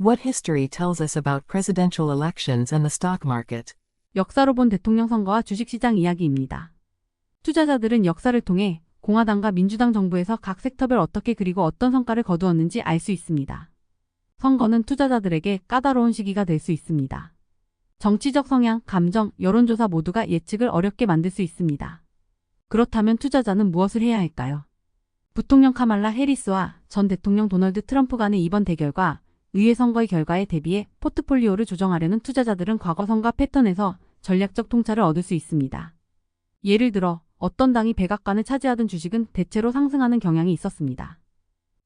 What history tells us about presidential elections and the stock market? 역사로 본 대통령 선거와 주식시장 이야기입니다. 투자자들은 역사를 통해 공화당과 민주당 정부에서 각 섹터별 어떻게 그리고 어떤 성과를 거두었는지 알 수 있습니다. 선거는 투자자들에게 까다로운 시기가 될 수 있습니다. 정치적 성향, 감정, 여론조사 모두가 예측을 어렵게 만들 수 있습니다. 그렇다면 투자자는 무엇을 해야 할까요? 부통령 카말라 해리스와 전 대통령 도널드 트럼프 간의 이번 대결과 의회 선거의 결과에 대비해 포트폴리오를 조정하려는 투자자들은 과거 선거 패턴에서 전략적 통찰을 얻을 수 있습니다. 예를 들어 어떤 당이 백악관을 차지하던 주식은 대체로 상승하는 경향이 있었습니다.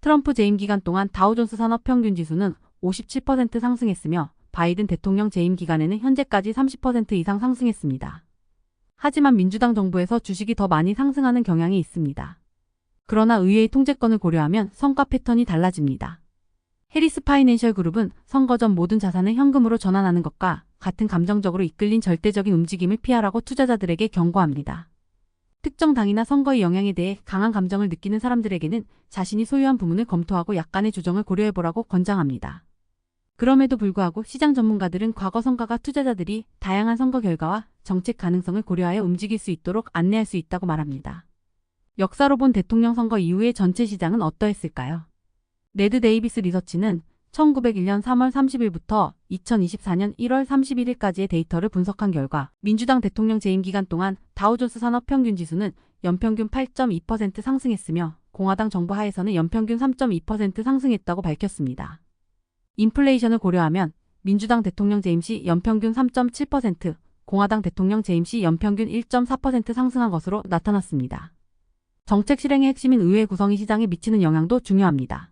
트럼프 재임 기간 동안 다우존스 산업평균지수는 57% 상승했으며 바이든 대통령 재임 기간에는 현재까지 30% 이상 상승했습니다. 하지만 민주당 정부에서 주식이 더 많이 상승하는 경향이 있습니다. 그러나 의회의 통제권을 고려하면 성과 패턴이 달라집니다. 해리스 파이낸셜 그룹은 선거 전 모든 자산을 현금으로 전환하는 것과 같은 감정적으로 이끌린 절대적인 움직임을 피하라고 투자자들에게 경고합니다. 특정 당이나 선거의 영향에 대해 강한 감정을 느끼는 사람들에게는 자신이 소유한 부문을 검토하고 약간의 조정을 고려해보라고 권장합니다. 그럼에도 불구하고 시장 전문가들은 과거 선거가 투자자들이 다양한 선거 결과와 정책 가능성을 고려하여 움직일 수 있도록 안내할 수 있다고 말합니다. 역사로 본 대통령 선거 이후의 전체 시장은 어떠했을까요? 레드 데이비스 리서치는 1901년 3월 30일부터 2024년 1월 31일까지의 데이터를 분석한 결과 민주당 대통령 재임 기간 동안 다우존스 산업평균지수는 연평균 8.2% 상승했으며 공화당 정부 하에서는 연평균 3.2% 상승했다고 밝혔습니다. 인플레이션을 고려하면 민주당 대통령 재임 시 연평균 3.7%, 공화당 대통령 재임 시 연평균 1.4% 상승한 것으로 나타났습니다. 정책 실행의 핵심인 의회 구성이 시장에 미치는 영향도 중요합니다.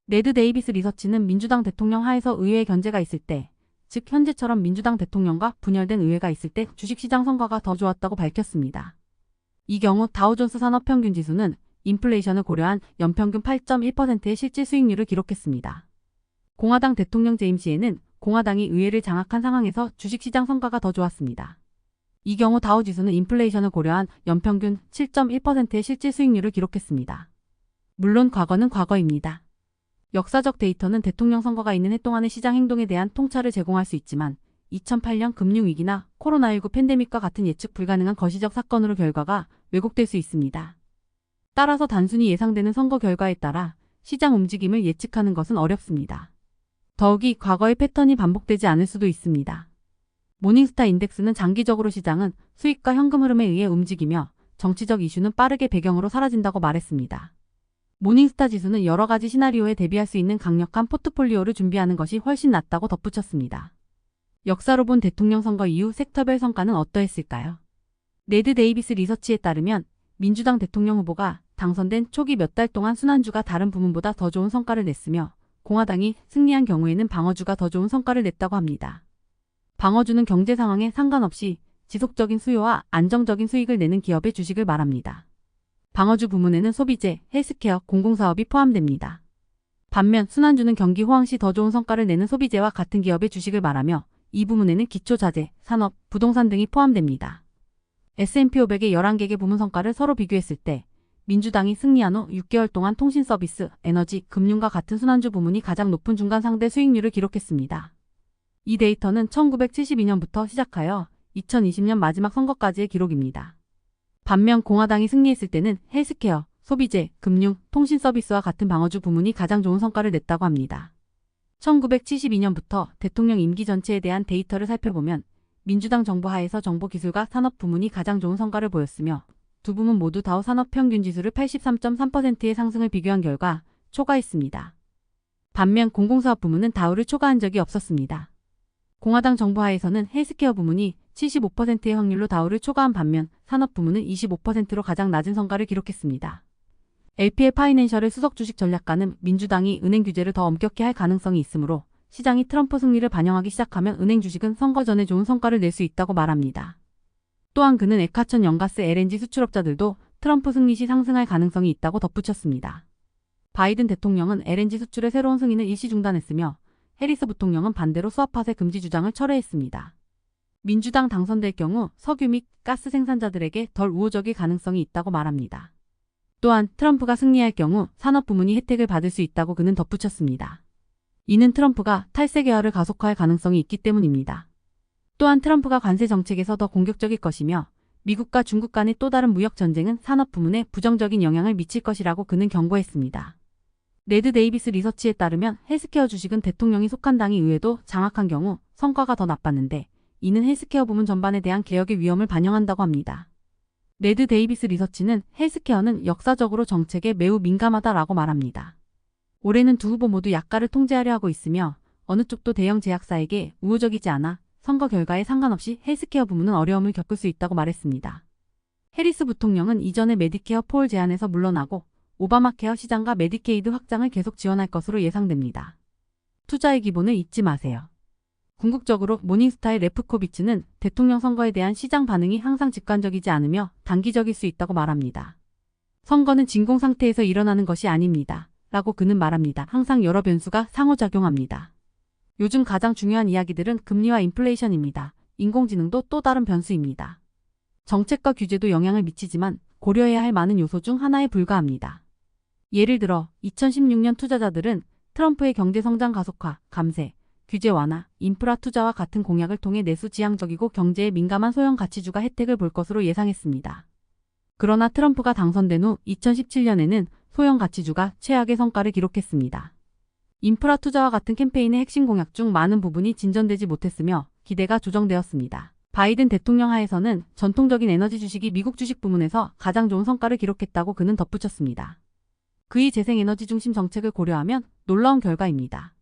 레드 데이비스 리서치는 민주당 대통령 하에서 의회 견제가 있을 때, 즉 현재처럼 민주당 대통령과 분열된 의회가 있을 때 주식시장 성과가 더 좋았다고 밝혔습니다. 이 경우 다우존스 산업평균지수는 인플레이션을 고려한 연평균 8.1%의 실질 수익률을 기록했습니다. 공화당 대통령 재임 시에는 공화당이 의회를 장악한 상황에서 주식시장 성과가 더 좋았습니다. 이 경우 다우지수는 인플레이션을 고려한 연평균 7.1%의 실질 수익률을 기록했습니다. 물론 과거는 과거입니다. 역사적 데이터는 대통령 선거가 있는 해 동안의 시장 행동에 대한 통찰을 제공할 수 있지만 2008년 금융위기나 코로나19 팬데믹과 같은 예측 불가능한 거시적 사건으로 결과가 왜곡될 수 있습니다. 따라서 단순히 예상되는 선거 결과에 따라 시장 움직임을 예측하는 것은 어렵습니다. 더욱이 과거의 패턴이 반복되지 않을 수도 있습니다. 모닝스타 인덱스는 장기적으로 시장은 수익과 현금 흐름에 의해 움직이며 정치적 이슈는 빠르게 배경으로 사라진다고 말했습니다. 모닝스타 지수는 여러 가지 시나리오에 대비할 수 있는 강력한 포트폴리오를 준비하는 것이 훨씬 낫다고 덧붙였습니다. 역사로 본 대통령 선거 이후 섹터별 성과는 어떠했을까요? 레드 데이비스 리서치에 따르면 민주당 대통령 후보가 당선된 초기 몇 달 동안 순환주가 다른 부문보다 더 좋은 성과를 냈으며 공화당이 승리한 경우에는 방어주가 더 좋은 성과를 냈다고 합니다. 방어주는 경제 상황에 상관없이 지속적인 수요와 안정적인 수익을 내는 기업의 주식을 말합니다. 방어주 부문에는 소비재, 헬스케어, 공공사업이 포함됩니다. 반면 순환주는 경기 호황 시 더 좋은 성과를 내는 소비재와 같은 기업의 주식을 말하며 이 부문에는 기초자재, 산업, 부동산 등이 포함됩니다. S&P 500의 11개의 부문 성과를 서로 비교했을 때 민주당이 승리한 후 6개월 동안 통신 서비스, 에너지, 금융과 같은 순환주 부문이 가장 높은 중간 상대 수익률을 기록했습니다. 이 데이터는 1972년부터 시작하여 2020년 마지막 선거까지의 기록입니다. 반면 공화당이 승리했을 때는 헬스케어, 소비재, 금융, 통신 서비스와 같은 방어주 부문이 가장 좋은 성과를 냈다고 합니다. 1972년부터 대통령 임기 전체에 대한 데이터를 살펴보면 민주당 정부 하에서 정보기술과 산업 부문이 가장 좋은 성과를 보였으며 두 부문 모두 다우 산업평균지수를 83.3%의 상승을 비교한 결과 초과했습니다. 반면 공공사업 부문은 다우를 초과한 적이 없었습니다. 공화당 정부 하에서는 헬스케어 부문이 75%의 확률로 다우를 초과한 반면 산업 부문은 25%로 가장 낮은 성과를 기록했습니다. LPL 파이낸셜의 수석 주식 전략가는 민주당이 은행 규제를 더 엄격히 할 가능성이 있으므로 시장이 트럼프 승리를 반영하기 시작하면 은행 주식은 선거 전에 좋은 성과를 낼 수 있다고 말합니다. 또한 그는 에카천 연가스 LNG 수출업자들도 트럼프 승리 시 상승할 가능성이 있다고 덧붙였습니다. 바이든 대통령은 LNG 수출의 새로운 승인을 일시 중단했으며 해리스 부통령은 반대로 수압화세 금지 주장을 철회했습니다. 민주당 당선될 경우 석유 및 가스 생산자들에게 덜 우호적일 가능성이 있다고 말합니다. 또한 트럼프가 승리할 경우 산업 부문이 혜택을 받을 수 있다고 그는 덧붙였습니다. 이는 트럼프가 탈세 계열을 가속화할 가능성이 있기 때문입니다. 또한 트럼프가 관세 정책에서 더 공격적일 것이며 미국과 중국 간의 또 다른 무역 전쟁은 산업 부문에 부정적인 영향을 미칠 것이라고 그는 경고했습니다. 레드 데이비스 리서치에 따르면 헬스케어 주식은 대통령이 속한 당이 의회도 장악한 경우 성과가 더 나빴는데 이는 헬스케어 부문 전반에 대한 개혁의 위험을 반영한다고 합니다. 레드 데이비스 리서치는 헬스케어는 역사적으로 정책에 매우 민감하다라고 말합니다. 올해는 두 후보 모두 약가를 통제하려 하고 있으며 어느 쪽도 대형 제약사에게 우호적이지 않아 선거 결과에 상관없이 헬스케어 부문은 어려움을 겪을 수 있다고 말했습니다. 해리스 부통령은 이전에 메디케어 포올 제안에서 물러나고 오바마케어 시장과 메디케이드 확장을 계속 지원할 것으로 예상됩니다. 투자의 기본을 잊지 마세요. 궁극적으로 모닝스타의 레프코비츠는 대통령 선거에 대한 시장 반응이 항상 직관적이지 않으며 단기적일 수 있다고 말합니다. 선거는 진공 상태에서 일어나는 것이 아닙니다. 라고 그는 말합니다. 항상 여러 변수가 상호작용합니다. 요즘 가장 중요한 이야기들은 금리와 인플레이션입니다. 인공지능도 또 다른 변수입니다. 정책과 규제도 영향을 미치지만 고려해야 할 많은 요소 중 하나에 불과합니다. 예를 들어 2016년 투자자들은 트럼프의 경제성장 가속화, 감세, 규제 완화, 인프라 투자와 같은 공약을 통해 내수 지향적이고 경제에 민감한 소형 가치주가 혜택을 볼 것으로 예상했습니다. 그러나 트럼프가 당선된 후 2017년에는 소형 가치주가 최악의 성과를 기록했습니다. 인프라 투자와 같은 캠페인의 핵심 공약 중 많은 부분이 진전되지 못했으며 기대가 조정되었습니다. 바이든 대통령 하에서는 전통적인 에너지 주식이 미국 주식 부문에서 가장 좋은 성과를 기록했다고 그는 덧붙였습니다. 그의 재생에너지 중심 정책을 고려하면 놀라운 결과입니다.